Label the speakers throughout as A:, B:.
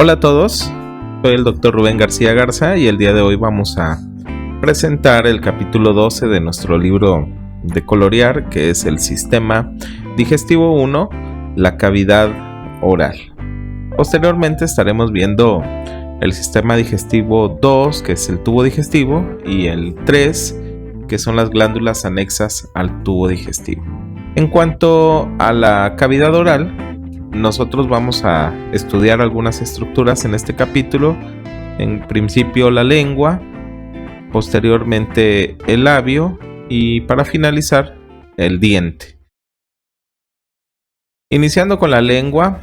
A: Hola a todos, soy el Dr. Rubén García Garza y el día de hoy vamos a presentar el capítulo 12 de nuestro libro de colorear, que es el Sistema Digestivo 1, la cavidad oral. Posteriormente estaremos viendo el Sistema Digestivo 2, que es el tubo digestivo, y el 3, que son las glándulas anexas al tubo digestivo. En cuanto a la cavidad oral, nosotros vamos a estudiar algunas estructuras en este capítulo. En principio la lengua, posteriormente el labio y para finalizar el diente. Iniciando con la lengua,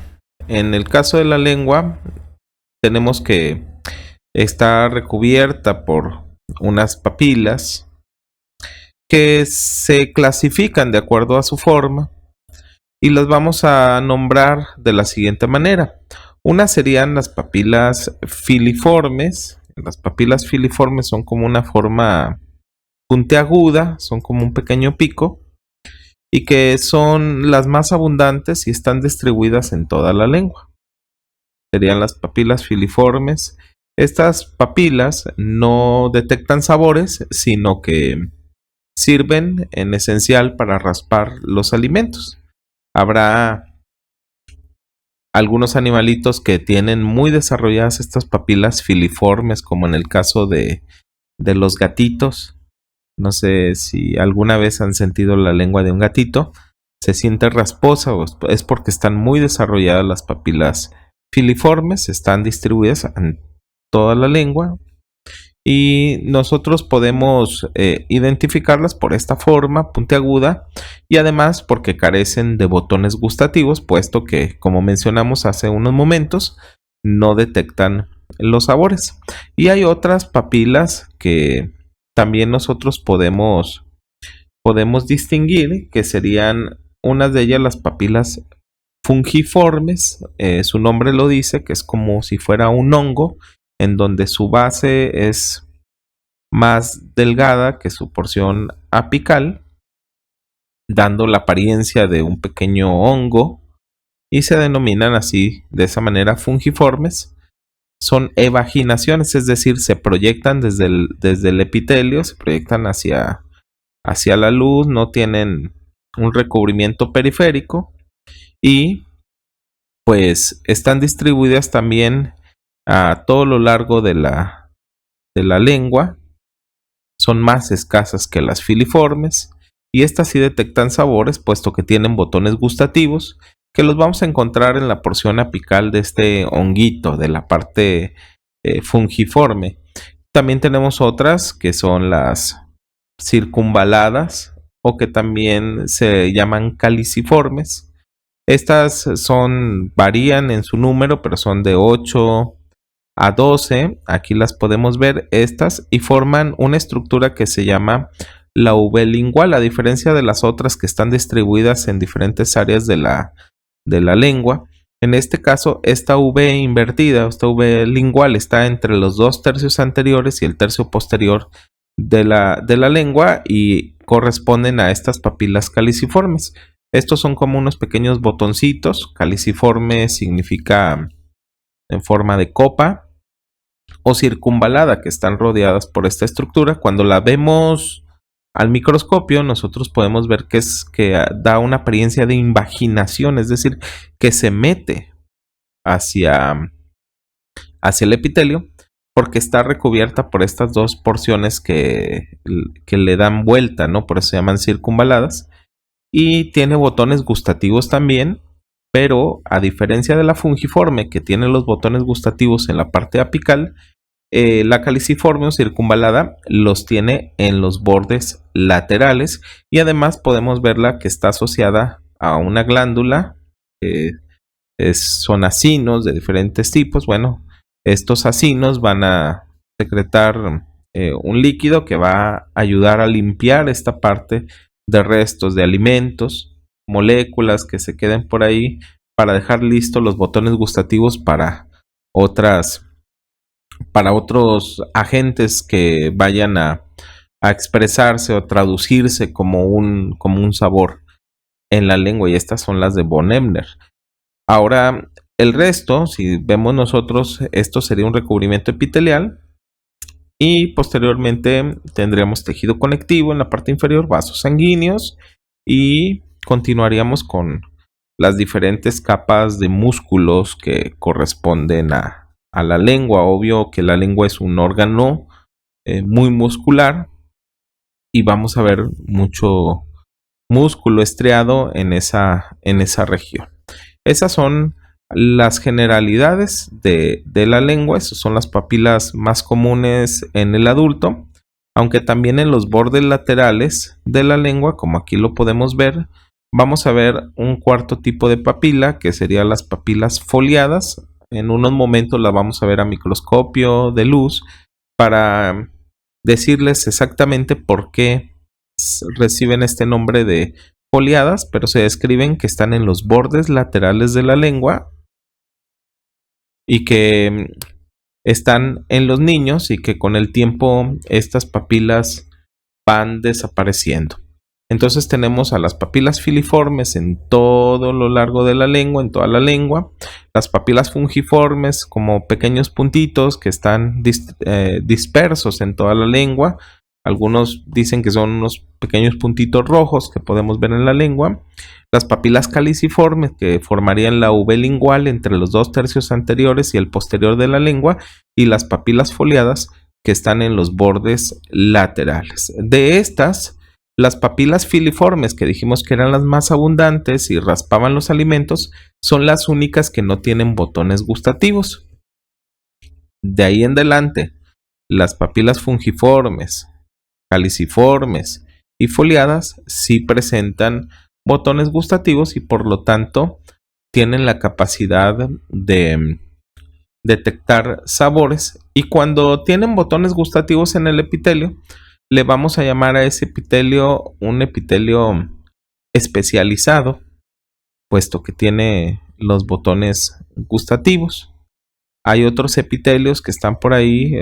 A: en el caso de la lengua tenemos que está recubierta por unas papilas que se clasifican de acuerdo a su forma. Y las vamos a nombrar de la siguiente manera. Unas serían las papilas filiformes. Las papilas filiformes son como una forma puntiaguda, son como un pequeño pico, y que son las más abundantes y están distribuidas en toda la lengua. Serían las papilas filiformes. Estas papilas no detectan sabores, sino que sirven en esencial para raspar los alimentos. Habrá algunos animalitos que tienen muy desarrolladas estas papilas filiformes, como en el caso de los gatitos. No sé si alguna vez han sentido la lengua de un gatito. Se siente rasposa, o es porque están muy desarrolladas las papilas filiformes, están distribuidas en toda la lengua. Y nosotros podemos identificarlas por esta forma puntiaguda y además porque carecen de botones gustativos, puesto que, como mencionamos hace unos momentos, no detectan los sabores. Y hay otras papilas que también nosotros podemos distinguir, que serían unas de ellas las papilas fungiformes. Su nombre lo dice, que es como si fuera un hongo, en donde su base es más delgada que su porción apical, dando la apariencia de un pequeño hongo, y se denominan así, de esa manera, fungiformes. Son evaginaciones, es decir, se proyectan desde el epitelio, se proyectan hacia la luz, no tienen un recubrimiento periférico y pues están distribuidas también a todo lo largo de la lengua. Son más escasas que las filiformes y estas sí detectan sabores, puesto que tienen botones gustativos que los vamos a encontrar en la porción apical de este honguito, de la parte fungiforme. También tenemos otras que son las circunvaladas, o que también se llaman caliciformes. Estas varían en su número, pero son de 8 a 12, aquí las podemos ver estas, y forman una estructura que se llama la V lingual, a diferencia de las otras que están distribuidas en diferentes áreas de la lengua. En este caso, esta V invertida, esta V lingual, está entre los 2 tercios anteriores y el tercio posterior de la lengua y corresponden a estas papilas caliciformes. Estos son como unos pequeños botoncitos. Caliciforme significa en forma de copa, o circunvalada, que están rodeadas por esta estructura. Cuando la vemos al microscopio, nosotros podemos ver que da una apariencia de invaginación, es decir, que se mete hacia el epitelio, porque está recubierta por estas dos porciones que le dan vuelta, ¿no? Por eso se llaman circunvaladas. Y tiene botones gustativos también, pero a diferencia de la fungiforme, que tiene los botones gustativos en la parte apical, la caliciforme o circunvalada los tiene en los bordes laterales, y además podemos verla que está asociada a una glándula. Son acinos de diferentes tipos. Bueno, estos acinos van a secretar un líquido que va a ayudar a limpiar esta parte de restos de alimentos, moléculas que se queden por ahí, para dejar listos los botones gustativos para otros agentes que vayan a expresarse o traducirse como un sabor en la lengua, y estas son las de von Ebner. Ahora, El resto, si vemos nosotros, esto sería un recubrimiento epitelial. Y posteriormente tendríamos tejido conectivo en la parte inferior, vasos sanguíneos, y continuaríamos con las diferentes capas de músculos que corresponden a la lengua. Obvio que la lengua es un órgano muy muscular y vamos a ver mucho músculo estriado en esa región. Esas son las generalidades de la lengua. Esas son las papilas más comunes en el adulto, aunque también en los bordes laterales de la lengua, como aquí lo podemos ver, vamos a ver un cuarto tipo de papila, que serían las papilas foliadas. En unos momentos las vamos a ver a microscopio de luz para decirles exactamente por qué reciben este nombre de foliadas, pero se describen que están en los bordes laterales de la lengua y que están en los niños y que con el tiempo estas papilas van desapareciendo. Entonces tenemos a las papilas filiformes en todo lo largo de la lengua, en toda la lengua, las papilas fungiformes como pequeños puntitos que están dispersos en toda la lengua. Algunos dicen que son unos pequeños puntitos rojos que podemos ver en la lengua. Las papilas caliciformes, que formarían la V lingual entre los 2/3 anteriores y el posterior de la lengua, y las papilas foliadas, que están en los bordes laterales. De estas, las papilas filiformes, que dijimos que eran las más abundantes y raspaban los alimentos, son las únicas que no tienen botones gustativos. De ahí en adelante, las papilas fungiformes, caliciformes y foliadas sí presentan botones gustativos y por lo tanto tienen la capacidad de detectar sabores, y cuando tienen botones gustativos en el epitelio, le vamos a llamar a ese epitelio un epitelio especializado, puesto que tiene los botones gustativos. Hay otros epitelios que están por ahí,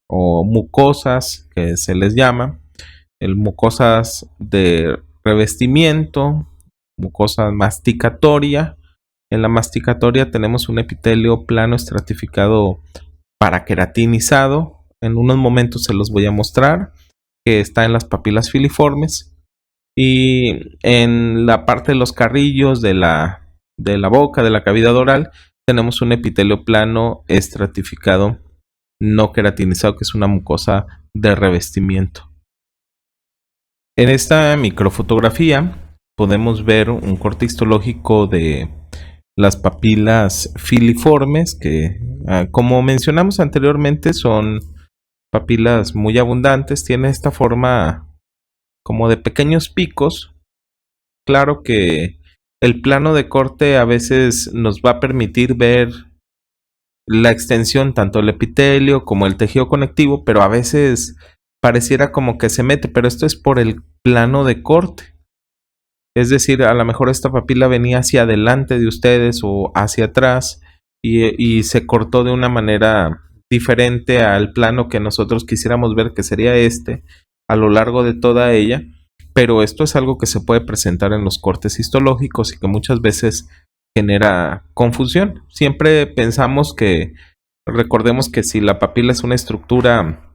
A: o mucosas, que se les llama, mucosas de revestimiento, mucosa masticatoria. En la masticatoria tenemos un epitelio plano estratificado paraqueratinizado. En unos momentos se los voy a mostrar, que está en las papilas filiformes. Y en la parte de los carrillos de la boca, de la cavidad oral, tenemos un epitelio plano estratificado no queratinizado, que es una mucosa de revestimiento. En esta microfotografía podemos ver un corte histológico de las papilas filiformes, que como mencionamos anteriormente son papilas muy abundantes. Tiene esta forma como de pequeños picos. Claro que el plano de corte a veces nos va a permitir ver la extensión tanto del epitelio como el tejido conectivo, pero a veces pareciera como que se mete, pero esto es por el plano de corte. Es decir, a lo mejor esta papila venía hacia adelante de ustedes o hacia atrás y se cortó de una manera diferente al plano que nosotros quisiéramos ver, que sería a lo largo de toda ella. Pero esto es algo que se puede presentar en los cortes histológicos y que muchas veces genera confusión. Siempre pensamos recordemos que si la papila es una estructura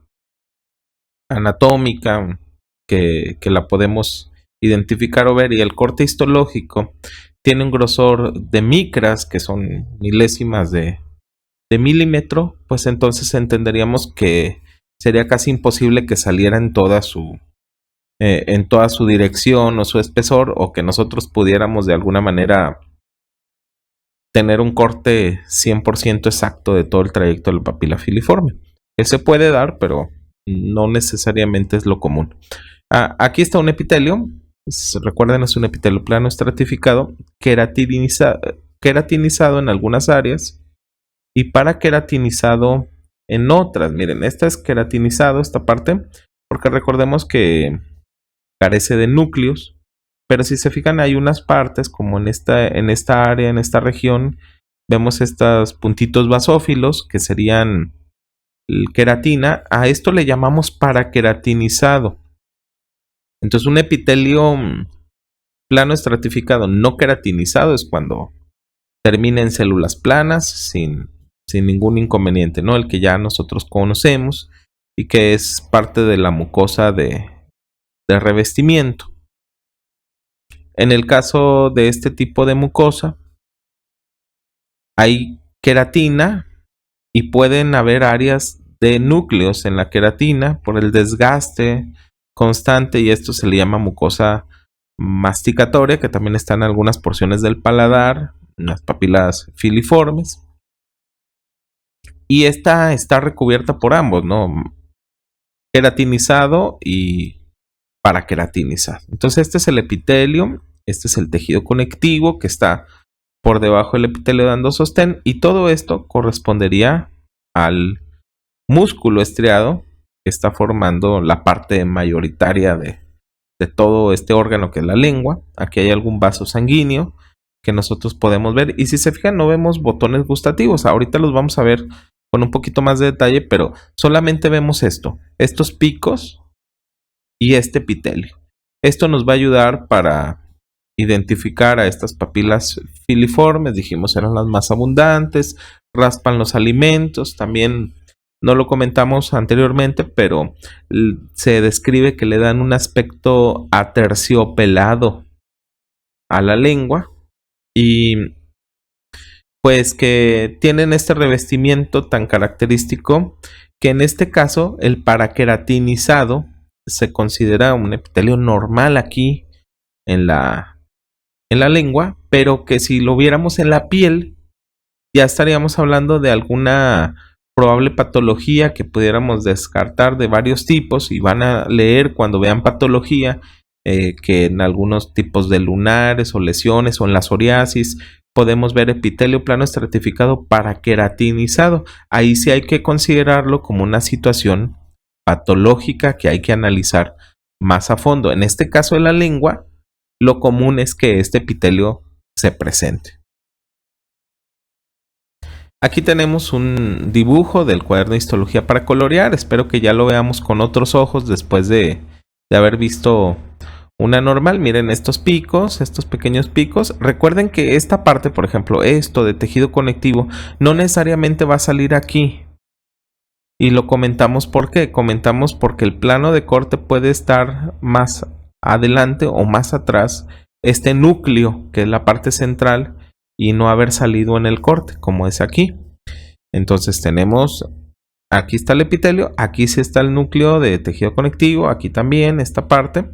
A: anatómica que la podemos identificar o ver, y el corte histológico tiene un grosor de micras, que son milésimas de milímetro, pues entonces entenderíamos que sería casi imposible que saliera en toda su dirección o su espesor, o que nosotros pudiéramos de alguna manera tener un corte 100% exacto de todo el trayecto de la papila filiforme. Se puede dar, pero no necesariamente es lo común. Aquí está un epitelio. Recuerden, es un epitelio plano estratificado, queratinizado en algunas áreas y paraqueratinizado en otras. Miren, esta es queratinizado, esta parte, porque recordemos que carece de núcleos, pero si se fijan hay unas partes como en esta área, en esta región, vemos estos puntitos basófilos que serían queratina. A esto le llamamos paraqueratinizado. Entonces un epitelio plano estratificado no queratinizado es cuando termina en células planas sin ningún inconveniente, ¿no? El que ya nosotros conocemos y que es parte de la mucosa de revestimiento. En el caso de este tipo de mucosa, hay queratina y pueden haber áreas de núcleos en la queratina por el desgaste constante, y esto se le llama mucosa masticatoria, que también está en algunas porciones del paladar, en las papilas filiformes. Y esta está recubierta por ambos, ¿no? Queratinizado y paraqueratinizado. Entonces este es el epitelio, este es el tejido conectivo que está por debajo del epitelio dando sostén, y todo esto correspondería al músculo estriado que está formando la parte mayoritaria de todo este órgano que es la lengua. Aquí hay algún vaso sanguíneo que nosotros podemos ver, y si se fijan no vemos botones gustativos. Ahorita los vamos a ver con un poquito más de detalle, pero solamente vemos estos picos y este epitelio. Esto nos va a ayudar para identificar a estas papilas filiformes. Dijimos eran las más abundantes, raspan los alimentos. También no lo comentamos anteriormente, pero se describe que le dan un aspecto aterciopelado a la lengua, y pues que tienen este revestimiento tan característico que en este caso el paraqueratinizado se considera un epitelio normal aquí en la lengua, pero que si lo viéramos en la piel ya estaríamos hablando de alguna probable patología que pudiéramos descartar de varios tipos, y van a leer cuando vean patología que en algunos tipos de lunares o lesiones o en la psoriasis podemos ver epitelio plano estratificado paraqueratinizado. Ahí sí hay que considerarlo como una situación patológica que hay que analizar más a fondo. En este caso de la lengua, lo común es que este epitelio se presente. Aquí tenemos un dibujo del cuaderno de histología para colorear. Espero que ya lo veamos con otros ojos después de haber visto una normal. Miren estos picos, estos pequeños picos. Recuerden que esta parte, por ejemplo, esto de tejido conectivo, no necesariamente va a salir aquí. Y lo comentamos ¿por qué? Comentamos porque el plano de corte puede estar más adelante o más atrás, este núcleo que es la parte central, y no haber salido en el corte como es aquí. Entonces tenemos, aquí está el epitelio, aquí sí está el núcleo de tejido conectivo, aquí también esta parte,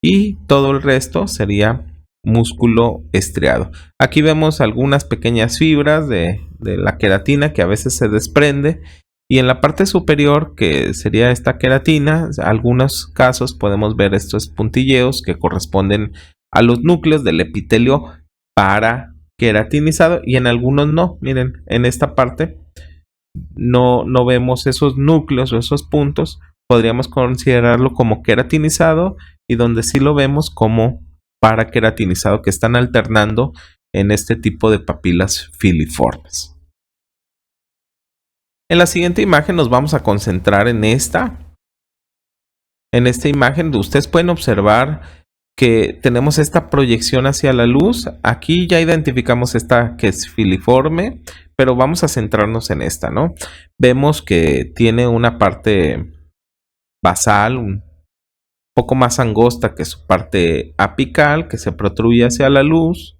A: y todo el resto sería músculo estriado. Aquí vemos algunas pequeñas fibras de la queratina que a veces se desprende, y en la parte superior, que sería esta queratina, en algunos casos podemos ver estos puntilleos que corresponden a los núcleos del epitelio paraqueratinizado, y en algunos no. Miren, en esta parte no vemos esos núcleos o esos puntos. Podríamos considerarlo como queratinizado, y donde sí lo vemos como paraqueratinizado, que están alternando en este tipo de papilas filiformes. En la siguiente imagen nos vamos a concentrar en esta. En esta imagen ustedes pueden observar que tenemos esta proyección hacia la luz. Aquí ya identificamos esta que es filiforme, pero vamos a centrarnos en esta, ¿no? Vemos que tiene una parte basal, un poco más angosta que su parte apical, que se protruye hacia la luz.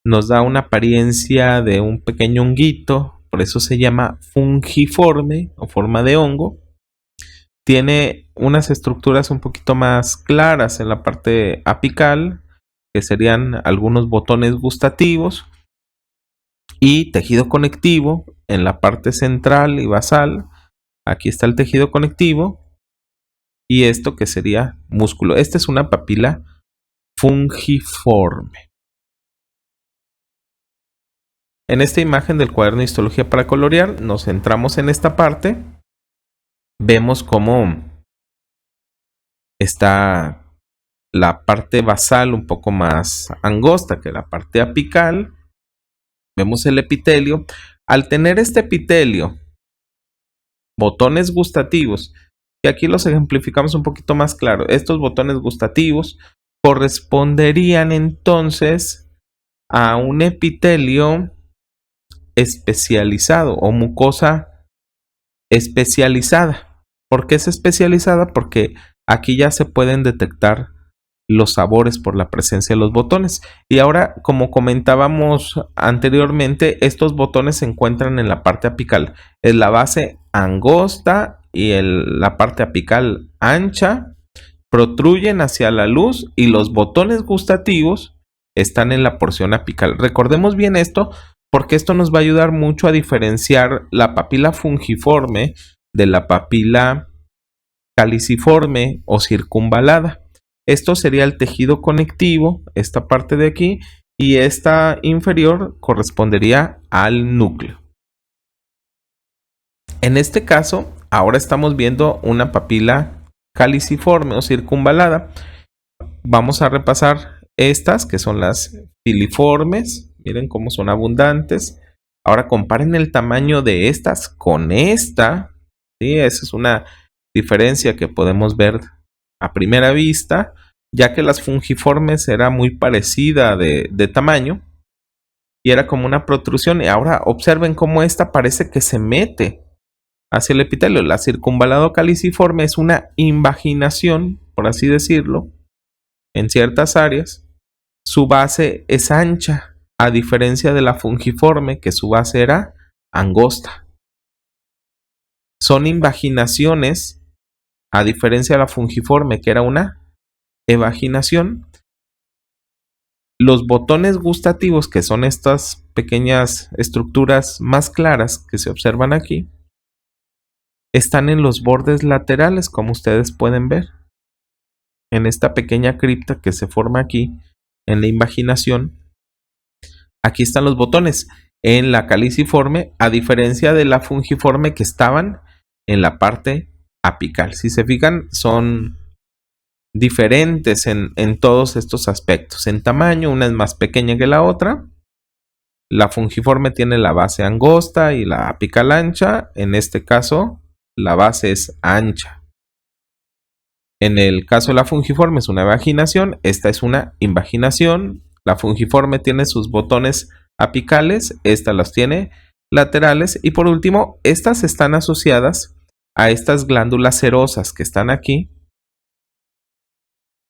A: Nos da una apariencia de un pequeño honguito, por eso se llama fungiforme o forma de hongo. Tiene unas estructuras un poquito más claras en la parte apical, que serían algunos botones gustativos, y tejido conectivo en la parte central y basal. Aquí está el tejido conectivo, y esto que sería músculo. Esta es una papila fungiforme. En esta imagen del cuaderno de histología para colorear nos centramos en esta parte. Vemos cómo está la parte basal un poco más angosta que la parte apical. Vemos el epitelio. Al tener este epitelio, botones gustativos, y aquí los ejemplificamos un poquito más claro. Estos botones gustativos corresponderían entonces a un epitelio especializado o mucosa especializada. ¿Por qué es especializada? Porque aquí ya se pueden detectar los sabores por la presencia de los botones. Y ahora, como comentábamos anteriormente, estos botones se encuentran en la parte apical. Es la base angosta y la parte apical ancha, protruyen hacia la luz y los botones gustativos están en la porción apical. Recordemos bien esto porque esto nos va a ayudar mucho a diferenciar la papila fungiforme de la papila caliciforme o circunvalada. Esto sería el tejido conectivo, esta parte de aquí, y esta inferior correspondería al núcleo. En este caso, ahora estamos viendo una papila caliciforme o circunvalada. Vamos a repasar estas, que son las filiformes. Miren cómo son abundantes. Ahora comparen el tamaño de estas con esta. ¿Sí? Esa es una diferencia que podemos ver a primera vista, ya que las fungiformes era muy parecida de tamaño y era como una protrusión. Y ahora observen cómo esta parece que se mete hacia el epitelio. La circunvalado caliciforme es una invaginación, por así decirlo, en ciertas áreas. Su base es ancha, a diferencia de la fungiforme, que su base era angosta. Son invaginaciones, a diferencia de la fungiforme, que era una evaginación. Los botones gustativos, que son estas pequeñas estructuras más claras que se observan aquí, están en los bordes laterales, como ustedes pueden ver. En esta pequeña cripta que se forma aquí, en la invaginación, aquí están los botones. En la caliciforme, a diferencia de la fungiforme que estaban en la parte apical. Si se fijan, son diferentes en todos estos aspectos. En tamaño, una es más pequeña que la otra. La fungiforme tiene la base angosta y la apical ancha. En este caso, la base es ancha. En el caso de la fungiforme es una evaginación, esta es una invaginación. La fungiforme tiene sus botones apicales, esta las tiene laterales. Y por último, estas están asociadas a estas glándulas serosas que están aquí.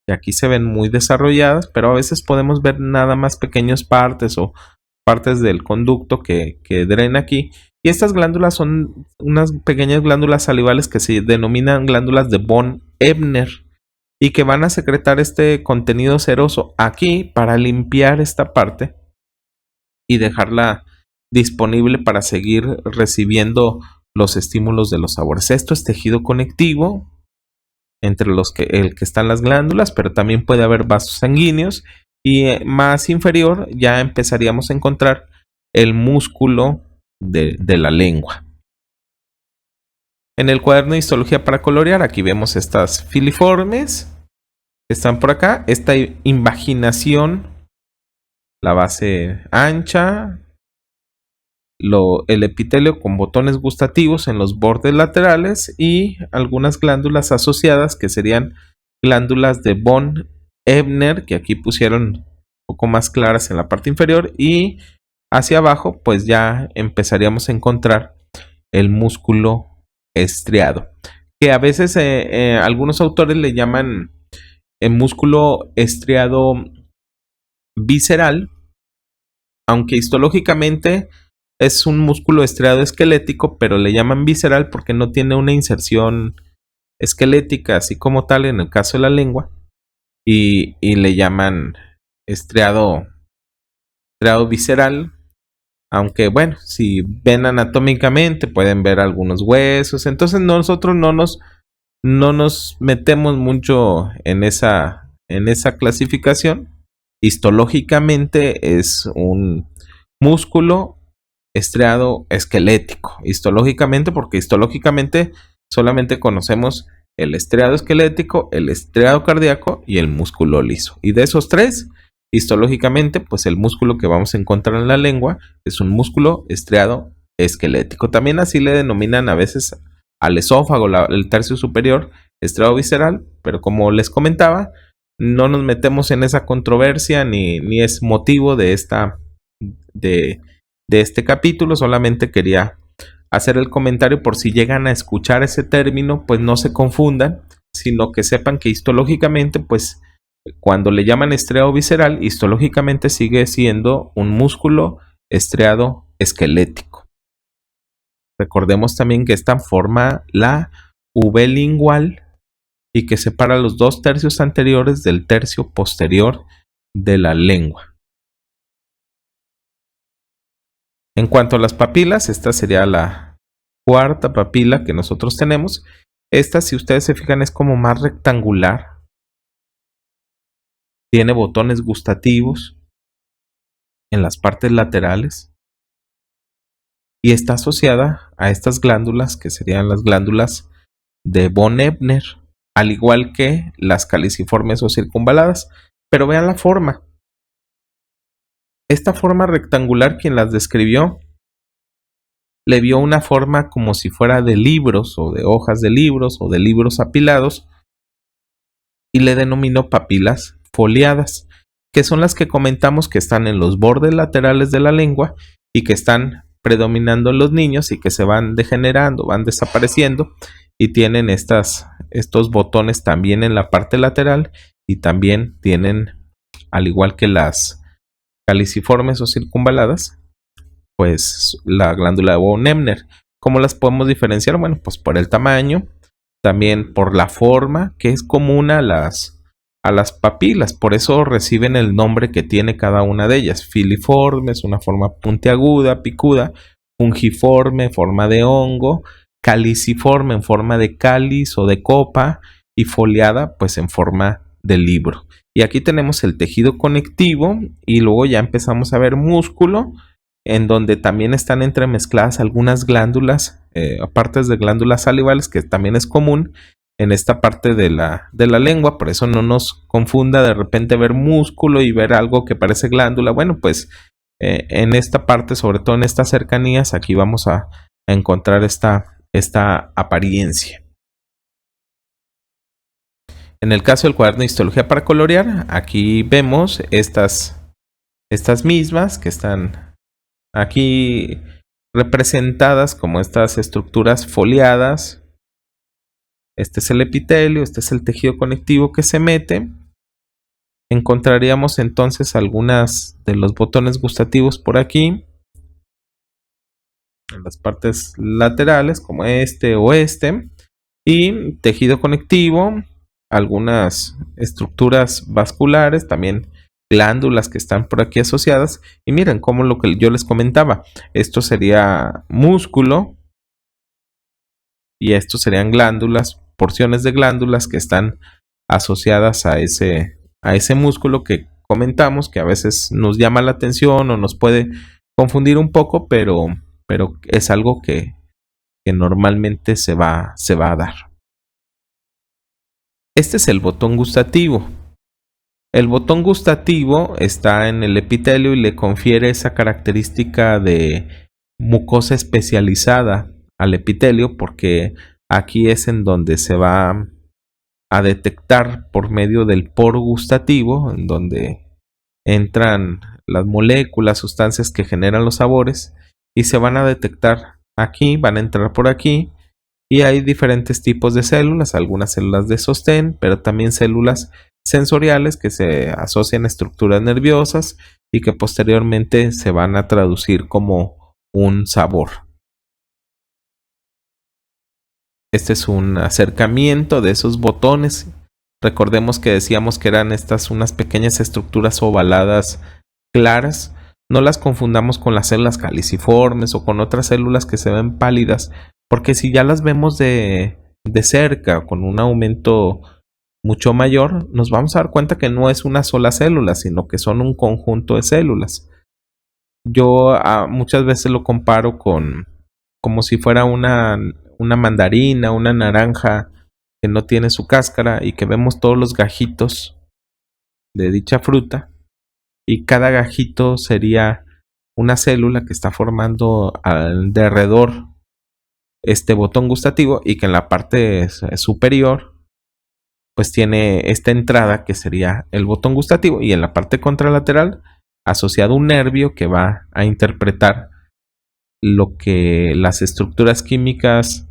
A: Y aquí se ven muy desarrolladas, pero a veces podemos ver nada más pequeñas partes o partes del conducto que drena aquí. Y estas glándulas son unas pequeñas glándulas salivales que se denominan glándulas de von Ebner y que van a secretar este contenido seroso aquí para limpiar esta parte y dejarla disponible para seguir recibiendo los estímulos de los sabores. Esto es tejido conectivo entre el que están las glándulas, pero también puede haber vasos sanguíneos y más inferior ya empezaríamos a encontrar el músculo de la lengua. En el cuaderno de histología para colorear, aquí vemos estas filiformes que están por acá, esta invaginación, la base ancha, el epitelio con botones gustativos en los bordes laterales y algunas glándulas asociadas que serían glándulas de von Ebner, que aquí pusieron un poco más claras en la parte inferior, y hacia abajo pues ya empezaríamos a encontrar el músculo estriado, que a veces algunos autores le llaman el músculo estriado visceral, aunque histológicamente es un músculo estriado esquelético, pero le llaman visceral porque no tiene una inserción esquelética así como tal en el caso de la lengua, y le llaman estriado visceral. Aunque bueno, si ven anatómicamente pueden ver algunos huesos. Entonces nosotros no nos metemos mucho en esa clasificación. Histológicamente es un músculo estriado esquelético. Histológicamente, porque histológicamente solamente conocemos el estriado esquelético, el estriado cardíaco y el músculo liso. Y de esos tres, histológicamente, pues el músculo que vamos a encontrar en la lengua es un músculo estriado esquelético. También así le denominan a veces al esófago, el tercio superior, estriado visceral, pero como les comentaba, no nos metemos en esa controversia ni es motivo de de, de este capítulo. Solamente quería hacer el comentario por si llegan a escuchar ese término, pues no se confundan, sino que sepan que histológicamente, pues cuando le llaman estriado visceral, histológicamente sigue siendo un músculo estriado esquelético. Recordemos también que esta forma la V lingual y que separa los 2/3 anteriores del tercio posterior de la lengua. En cuanto a las papilas, esta sería la cuarta papila que nosotros tenemos. Esta, si ustedes se fijan, es como más rectangular. Tiene botones gustativos en las partes laterales y está asociada a estas glándulas que serían las glándulas de von Ebner, al igual que las caliciformes o circunvaladas. Pero vean la forma. Esta forma rectangular, quien las describió, le vio una forma como si fuera de libros o de hojas de libros o de libros apilados y le denominó papilas foliadas, que son las que comentamos que están en los bordes laterales de la lengua y que están predominando en los niños y que se van degenerando, van desapareciendo y tienen estos botones también en la parte lateral y también tienen, al igual que las caliciformes o circunvaladas, pues la glándula de von Ebner. ¿Cómo las podemos diferenciar? Bueno, pues por el tamaño, también por la forma que es común a las papilas, por eso reciben el nombre que tiene cada una de ellas. Filiforme es una forma puntiaguda, picuda; fungiforme, forma de hongo; caliciforme en forma de cáliz o de copa; y foliada pues en forma de libro. Y aquí tenemos el tejido conectivo y luego ya empezamos a ver músculo, en donde también están entremezcladas algunas glándulas, partes de glándulas salivales, que también es común en esta parte de la lengua. Por eso no nos confunda de repente ver músculo y ver algo que parece glándula. Bueno, pues en esta parte, sobre todo en estas cercanías, aquí vamos a encontrar esta apariencia. En el caso del cuaderno de histología para colorear, aquí vemos estas mismas que están aquí representadas como estas estructuras foliadas. Este es el epitelio, este es el tejido conectivo que se mete. Encontraríamos entonces algunas de los botones gustativos por aquí, en las partes laterales, como este o este, y tejido conectivo, algunas estructuras vasculares, también glándulas que están por aquí asociadas. Y miren como lo que yo les comentaba, esto sería músculo y esto serían glándulas, porciones de glándulas que están asociadas a ese músculo que comentamos, que a veces nos llama la atención o nos puede confundir un poco, pero es algo que normalmente se va a dar. Este es el botón gustativo. El botón gustativo está en el epitelio y le confiere esa característica de mucosa especializada al epitelio, porque aquí es en donde se va a detectar por medio del poro gustativo, en donde entran las moléculas, sustancias que generan los sabores y se van a detectar aquí, van a entrar por aquí. Y hay diferentes tipos de células, algunas células de sostén, pero también células sensoriales que se asocian a estructuras nerviosas y que posteriormente se van a traducir como un sabor. Este es un acercamiento de esos botones. Recordemos que decíamos que eran estas unas pequeñas estructuras ovaladas claras. No las confundamos con las células caliciformes o con otras células que se ven pálidas, porque si ya las vemos de cerca, con un aumento mucho mayor, nos vamos a dar cuenta que no es una sola célula, sino que son un conjunto de células. Yo muchas veces lo comparo como si fuera una mandarina, una naranja que no tiene su cáscara y que vemos todos los gajitos de dicha fruta, y cada gajito sería una célula que está formando alrededor este botón gustativo, y que en la parte superior pues tiene esta entrada que sería el botón gustativo, y en la parte contralateral asociado un nervio que va a interpretar lo que las estructuras químicas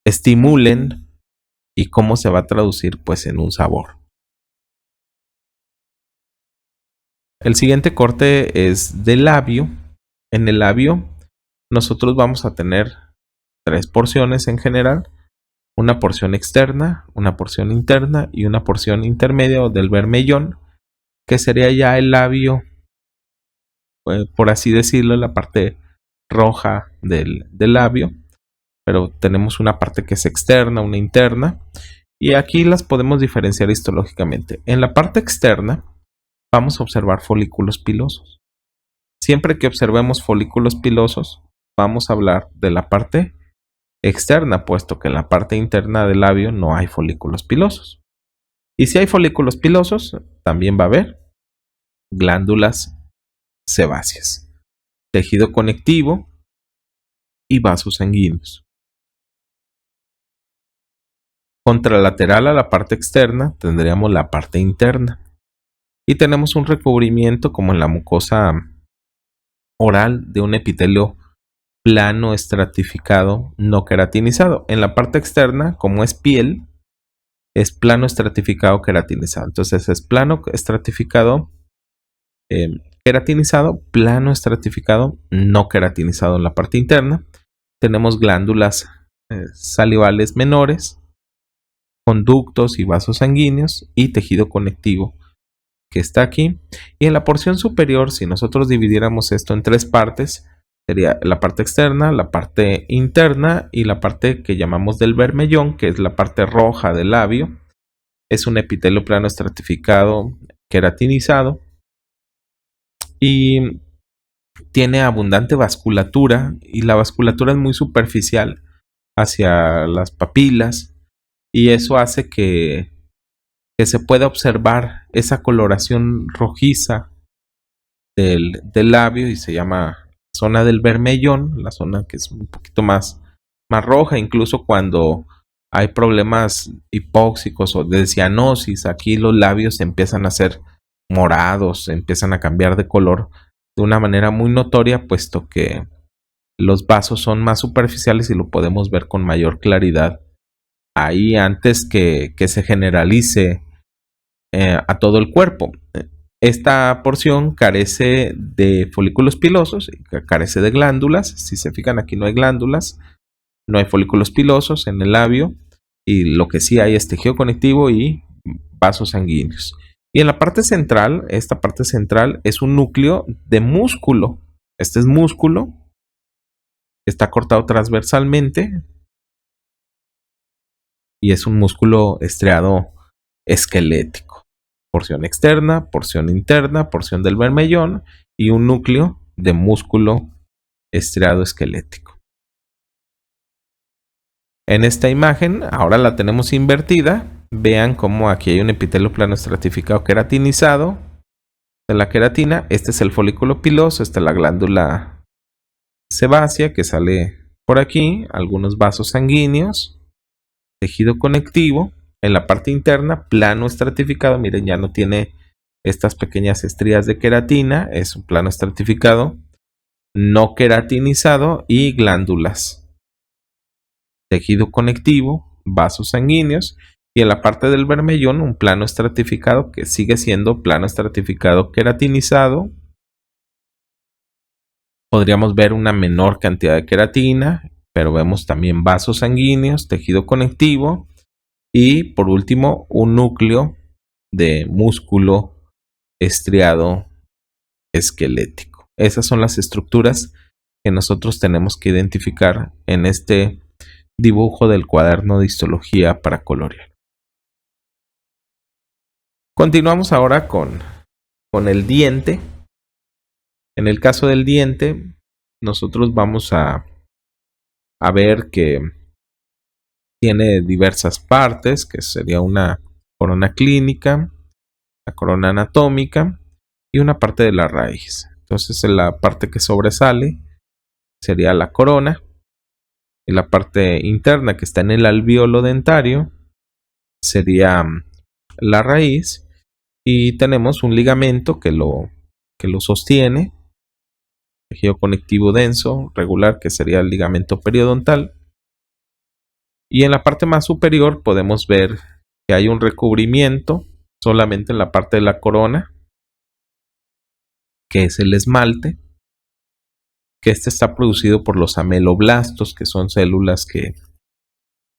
A: estimulen y cómo se va a traducir pues en un sabor. El siguiente corte es del labio. En el labio nosotros vamos a tener 3 porciones en general: una porción externa, una porción interna y una porción intermedia del bermellón, que sería ya el labio, por así decirlo, la parte roja del labio. Pero tenemos una parte que es externa, una interna, y aquí las podemos diferenciar histológicamente. En la parte externa vamos a observar folículos pilosos. Siempre que observemos folículos pilosos, vamos a hablar de la parte externa, puesto que en la parte interna del labio no hay folículos pilosos. Y si hay folículos pilosos, también va a haber glándulas sebáceas, tejido conectivo y vasos sanguíneos. Contralateral a la parte externa tendríamos la parte interna. Y tenemos un recubrimiento como en la mucosa oral de un epitelio plano estratificado no queratinizado. En la parte externa, como es piel, es plano estratificado queratinizado. Entonces es plano estratificado queratinizado, plano estratificado no queratinizado en la parte interna. Tenemos glándulas salivales menores, conductos y vasos sanguíneos y tejido conectivo que está aquí. Y en la porción superior, si nosotros dividiéramos esto en 3 partes, sería la parte externa, la parte interna y la parte que llamamos del bermellón, que es la parte roja del labio. Es un epitelio plano estratificado queratinizado y tiene abundante vasculatura, y la vasculatura es muy superficial hacia las papilas, y eso hace que se pueda observar esa coloración rojiza del labio, y se llama zona del bermellón, la zona que es un poquito más roja. Incluso cuando hay problemas hipóxicos o de cianosis, aquí los labios empiezan a ser morados, empiezan a cambiar de color de una manera muy notoria, puesto que los vasos son más superficiales y lo podemos ver con mayor claridad ahí antes que se generalice a todo el cuerpo. Esta porción carece de folículos pilosos, carece de glándulas. Si se fijan, aquí no hay glándulas, no hay folículos pilosos en el labio, y lo que sí hay es tejido conectivo y vasos sanguíneos. Y en la parte central, esta parte central es un núcleo de músculo. Este es músculo, está cortado transversalmente y es un músculo estriado esquelético. Porción externa, porción interna, porción del bermellón y un núcleo de músculo estriado esquelético. En esta imagen, ahora la tenemos invertida. Vean cómo aquí hay un epitelio plano estratificado queratinizado de la queratina. Este es el folículo piloso, esta es la glándula sebácea que sale por aquí, algunos vasos sanguíneos, tejido conectivo. En la parte interna, plano estratificado, miren, ya no tiene estas pequeñas estrías de queratina, es un plano estratificado no queratinizado y glándulas, tejido conectivo, vasos sanguíneos. Y en la parte del bermellón, un plano estratificado que sigue siendo plano estratificado queratinizado. Podríamos ver una menor cantidad de queratina, pero vemos también vasos sanguíneos, tejido conectivo y por último un núcleo de músculo estriado esquelético. Esas son las estructuras que nosotros tenemos que identificar en este dibujo del cuaderno de histología para colorear. Continuamos ahora con el diente. En el caso del diente, nosotros vamos a ver que tiene diversas partes, que sería una corona clínica, la corona anatómica y una parte de la raíz. Entonces, la parte que sobresale sería la corona, Y la parte interna que está en el alvéolo dentario sería la raíz. Y tenemos un ligamento que lo sostiene, tejido conectivo denso regular, que sería el ligamento periodontal. Y en la parte más superior podemos ver que hay un recubrimiento solamente en la parte de la corona, que es el esmalte, que este está producido por los ameloblastos, que son células que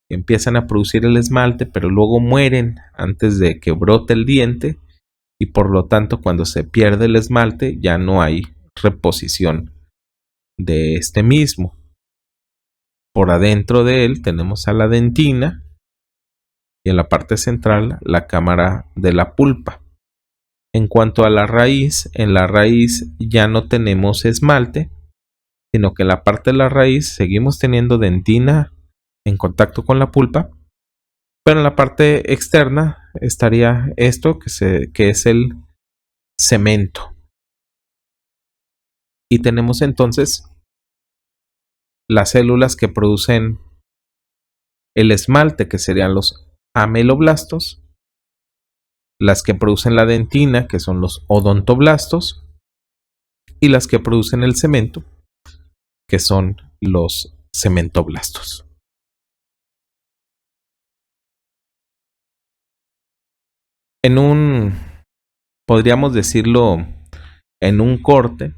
A: empiezan a producir el esmalte, pero luego mueren antes de que brote el diente, y por lo tanto cuando se pierde el esmalte ya no hay reposición de este mismo. Por adentro de él tenemos a la dentina y en la parte central la cámara de la pulpa. En cuanto a la raíz, en la raíz ya no tenemos esmalte, sino que en la parte de la raíz seguimos teniendo dentina en contacto con la pulpa, pero en la parte externa estaría esto que es el cemento. Y tenemos entonces las células que producen el esmalte, que serían los ameloblastos, las que producen la dentina, que son los odontoblastos, y las que producen el cemento, que son los cementoblastos. Podríamos decirlo, en un corte,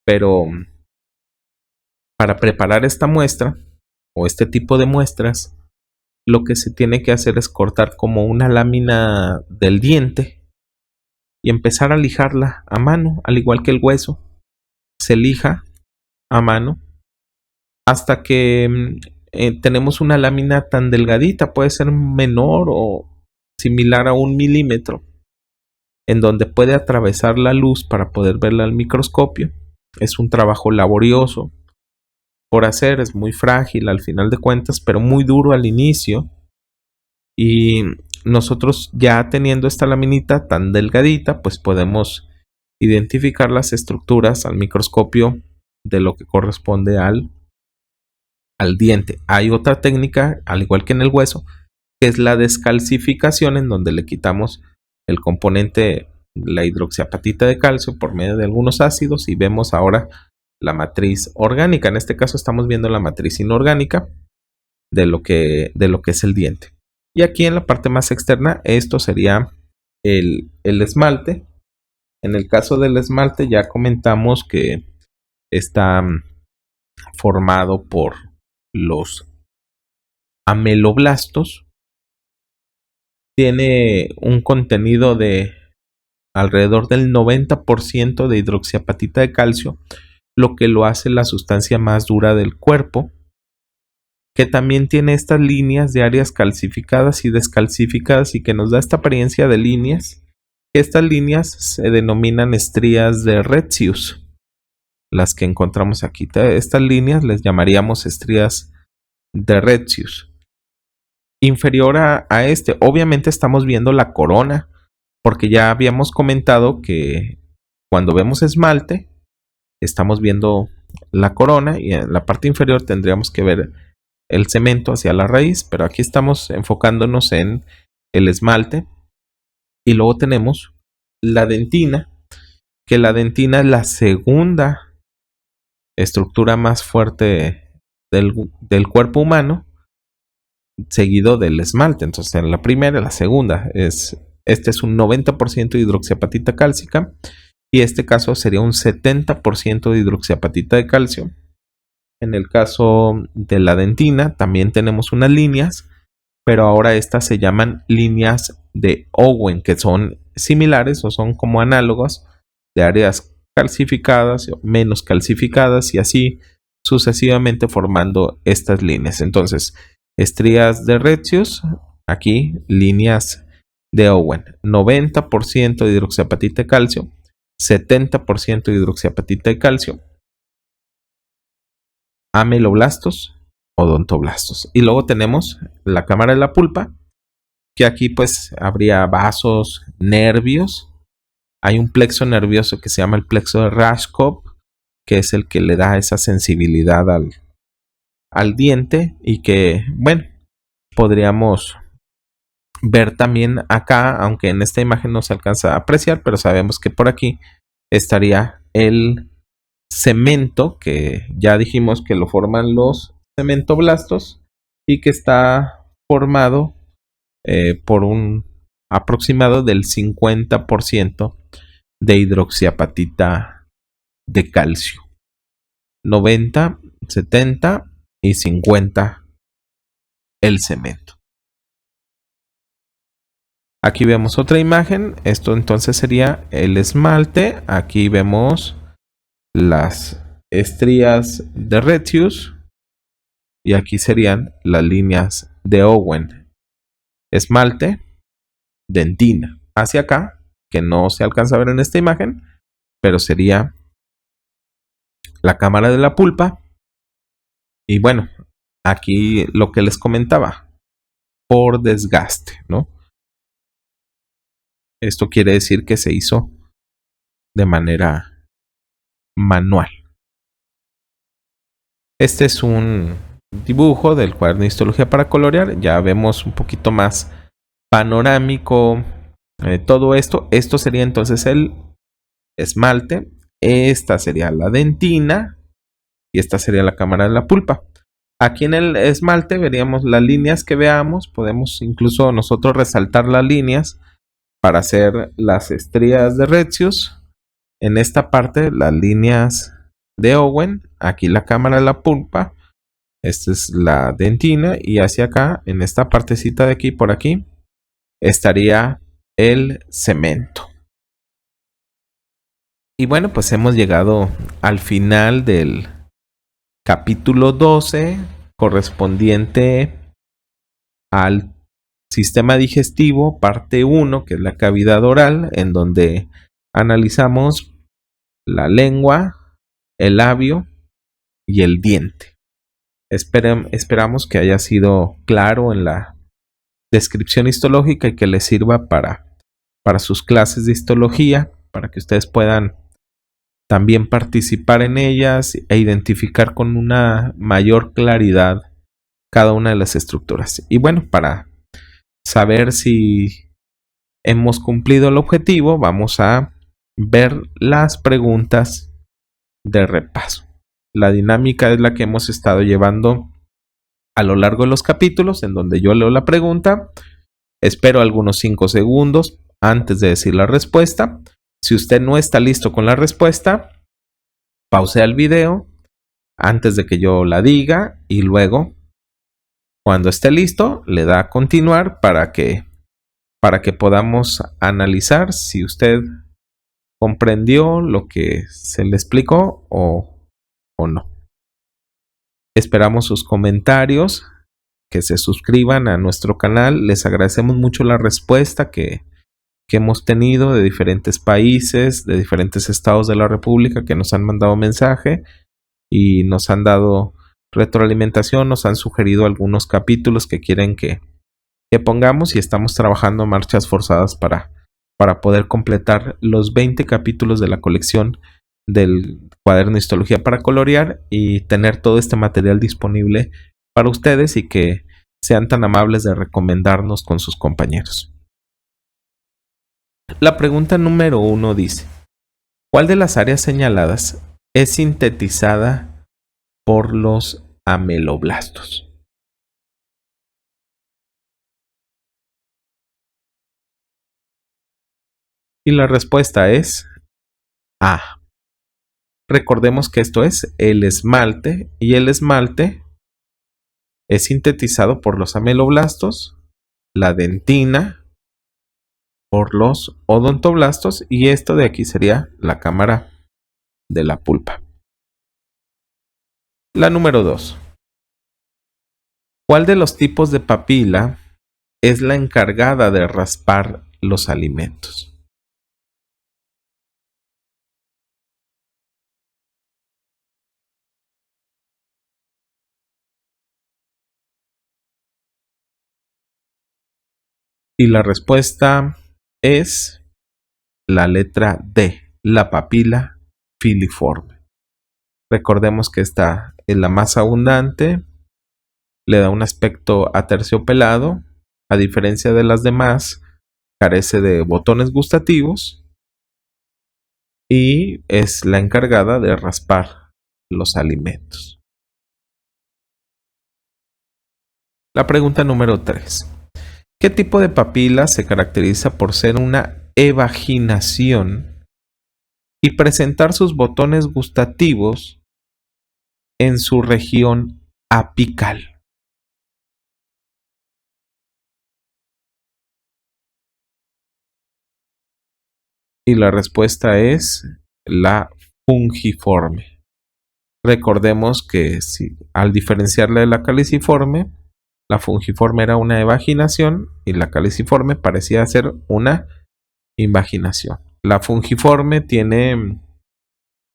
A: pero para preparar esta muestra o este tipo de muestras, lo que se tiene que hacer es cortar como una lámina del diente y empezar a lijarla a mano, al igual que el hueso. Se lija a mano hasta que tenemos una lámina tan delgadita, puede ser menor o similar a 1 milímetro, en donde puede atravesar la luz para poder verla al microscopio. Es un trabajo laborioso por hacer, es muy frágil al final de cuentas, pero muy duro al inicio. Y nosotros ya teniendo esta laminita tan delgadita, pues podemos identificar las estructuras al microscopio de lo que corresponde al diente. Hay otra técnica, al igual que en el hueso, que es la descalcificación, en donde le quitamos el componente, la hidroxiapatita de calcio, por medio de algunos ácidos, y vemos ahora la matriz orgánica. En este caso estamos viendo la matriz inorgánica de lo que es el diente. Y aquí en la parte más externa, esto sería el esmalte. En el caso del esmalte ya comentamos que está formado por los ameloblastos. Tiene un contenido de alrededor del 90% de hidroxiapatita de calcio, lo que lo hace la sustancia más dura del cuerpo, que también tiene estas líneas de áreas calcificadas y descalcificadas y que nos da esta apariencia de líneas. Estas líneas se denominan estrías de Retzius, las que encontramos aquí. Estas líneas les llamaríamos estrías de Retzius. Inferior a este, obviamente estamos viendo la corona, porque ya habíamos comentado que cuando vemos esmalte, estamos viendo la corona y en la parte inferior tendríamos que ver el cemento hacia la raíz, pero aquí estamos enfocándonos en el esmalte. Y luego tenemos la dentina, que la dentina es la segunda estructura más fuerte del cuerpo humano, seguido del esmalte. Entonces en la primera, la segunda este es un 90% de hidroxiapatita cálcica, y este caso sería un 70% de hidroxiapatita de calcio. En el caso de la dentina también tenemos unas líneas, pero ahora estas se llaman líneas de Owen, que son similares o son como análogos de áreas calcificadas o menos calcificadas, y así sucesivamente formando estas líneas. Entonces, estrías de Retzius, aquí líneas de Owen, 90% de hidroxiapatita de calcio, 70% de hidroxiapatita de calcio, ameloblastos, odontoblastos. Y luego tenemos la cámara de la pulpa, que aquí pues habría vasos, nervios. Hay un plexo nervioso que se llama el plexo de Raschkow, que es el que le da esa sensibilidad al diente y que, bueno, podríamos ver también acá, aunque en esta imagen no se alcanza a apreciar, pero sabemos que por aquí estaría el cemento, que ya dijimos que lo forman los cementoblastos y que está formado por un aproximado del 50% de hidroxiapatita de calcio. 90, 70 y 50 el cemento. Aquí vemos otra imagen. Esto entonces sería el esmalte. Aquí vemos las estrías de Retzius. Y aquí serían las líneas de Owen. Esmalte, dentina. Hacia acá, que no se alcanza a ver en esta imagen, pero sería la cámara de la pulpa. Y bueno, aquí lo que les comentaba, por desgaste, ¿no? Esto quiere decir que se hizo de manera manual. Este es un dibujo del cuaderno de histología para colorear. Ya vemos un poquito más panorámico todo esto. Esto sería entonces el esmalte. Esta sería la dentina. Y esta sería la cámara de la pulpa. Aquí en el esmalte veríamos las líneas que veamos. Podemos incluso nosotros resaltar las líneas para hacer las estrías de Retzius. En esta parte las líneas de Owen. Aquí la cámara de la pulpa. Esta es la dentina. Y hacia acá, en esta partecita de aquí, por aquí, estaría el cemento. Y bueno, pues hemos llegado al final del capítulo 12, correspondiente al sistema digestivo, parte 1, que es la cavidad oral, en donde analizamos la lengua, el labio y el diente. Esperamos que haya sido claro en la descripción histológica y que les sirva para sus clases de histología, para que ustedes puedan también participar en ellas e identificar con una mayor claridad cada una de las estructuras. Y bueno, para saber si hemos cumplido el objetivo, vamos a ver las preguntas de repaso. La dinámica es la que hemos estado llevando a lo largo de los capítulos, en donde yo leo la pregunta, espero algunos 5 segundos antes de decir la respuesta. Si usted no está listo con la respuesta, pausea el video antes de que yo la diga y luego, cuando esté listo, le da a continuar para que podamos analizar si usted comprendió lo que se le explicó o no. Esperamos sus comentarios, que se suscriban a nuestro canal. Les agradecemos mucho la respuesta que hemos tenido de diferentes países, de diferentes estados de la República que nos han mandado mensaje y nos han dado retroalimentación, nos han sugerido algunos capítulos que quieren que pongamos y estamos trabajando marchas forzadas para poder completar los 20 capítulos de la colección del cuaderno de histología para colorear y tener todo este material disponible para ustedes y que sean tan amables de recomendarnos con sus compañeros. La pregunta número 1 dice: ¿cuál de las áreas señaladas es sintetizada por los ameloblastos? Y la respuesta es A. Recordemos que esto es el esmalte y el esmalte es sintetizado por los ameloblastos, la dentina por los odontoblastos y esto de aquí sería la cámara de la pulpa. La número 2. ¿Cuál de los tipos de papila es la encargada de raspar los alimentos? Y la respuesta es la letra D, la papila filiforme. Recordemos que esta es la más abundante le da un aspecto aterciopelado. A diferencia de las demás, carece de botones gustativos y es la encargada de raspar los alimentos. La pregunta número 3. ¿Qué tipo de papila se caracteriza por ser una evaginación y presentar sus botones gustativos en su región apical? Y la respuesta es la fungiforme. Recordemos que al diferenciarla de la caliciforme, la fungiforme era una evaginación y la caliciforme parecía ser una invaginación. La fungiforme tiene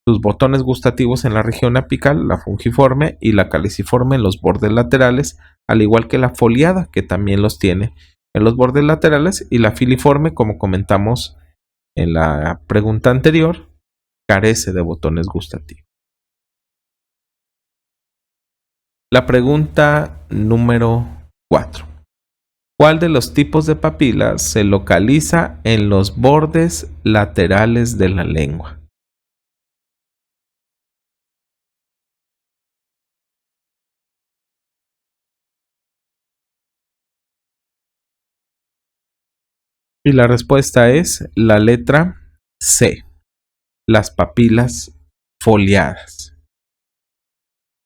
A: sus botones gustativos en la región apical, la fungiforme, y la caliciforme en los bordes laterales, al igual que la foliada, que también los tiene en los bordes laterales, y la filiforme, como comentamos en la pregunta anterior, carece de botones gustativos. La pregunta número 4. ¿Cuál de los tipos de papilas se localiza en los bordes laterales de la lengua? Y la respuesta es la letra C, las papilas foliadas.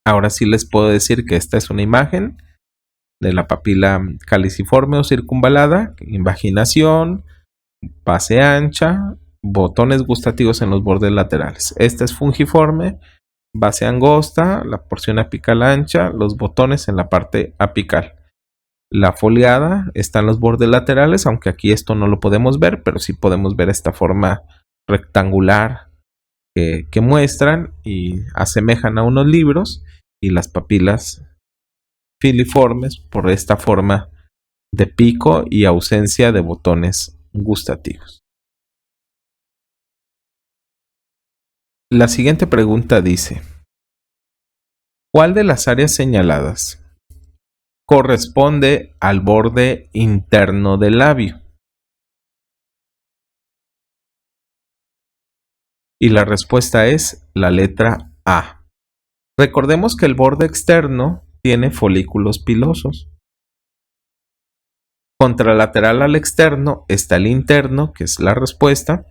A: Ahora sí les puedo decir que esta es una imagen de la papila caliciforme o circunvalada, invaginación, base ancha, botones gustativos en los bordes laterales. Esta es fungiforme, base angosta, la porción apical ancha, los botones en la parte apical. La foliada está en los bordes laterales, aunque aquí esto no lo podemos ver, pero sí podemos ver esta forma rectangular que muestran y asemejan a unos libros, y las papilas filiformes por esta forma de pico y ausencia de botones gustativos. La siguiente pregunta dice: ¿cuál de las áreas señaladas corresponde al borde interno del labio? Y la respuesta es la letra A. Recordemos que el borde externo tiene folículos pilosos. Contralateral al externo está el interno, que es la respuesta,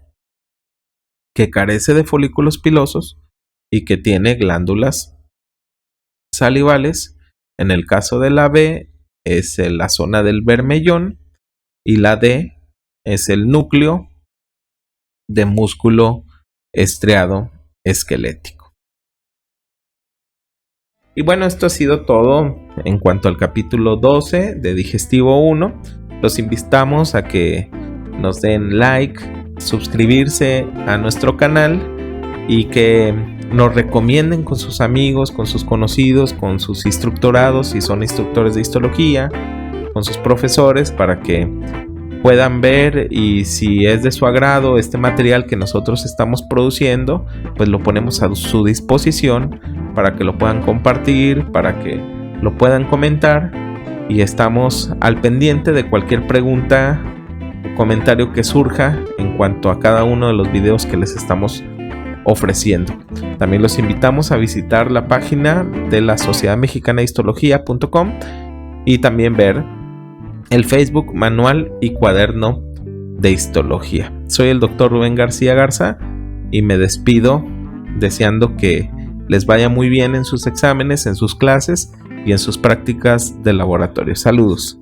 A: que carece de folículos pilosos y que tiene glándulas salivales. En el caso de la B es la zona del bermellón y la D es el núcleo de músculo estriado esquelético. Y bueno, esto ha sido todo en cuanto al capítulo 12 de Digestivo 1. Los invitamos a que nos den like, suscribirse a nuestro canal y que nos recomienden con sus amigos, con sus conocidos, con sus instructorados, si son instructores de histología, con sus profesores, para que puedan ver, y si es de su agrado este material que nosotros estamos produciendo, pues lo ponemos a su disposición para que lo puedan compartir, para que lo puedan comentar, y estamos al pendiente de cualquier pregunta o comentario que surja en cuanto a cada uno de los videos que les estamos ofreciendo. También los invitamos a visitar la página de la Sociedad Mexicana de Histología.com y también ver el Facebook Manual y Cuaderno de Histología. Soy el Dr. Rubén García Garza y me despido deseando que les vaya muy bien en sus exámenes, en sus clases y en sus prácticas de laboratorio. Saludos.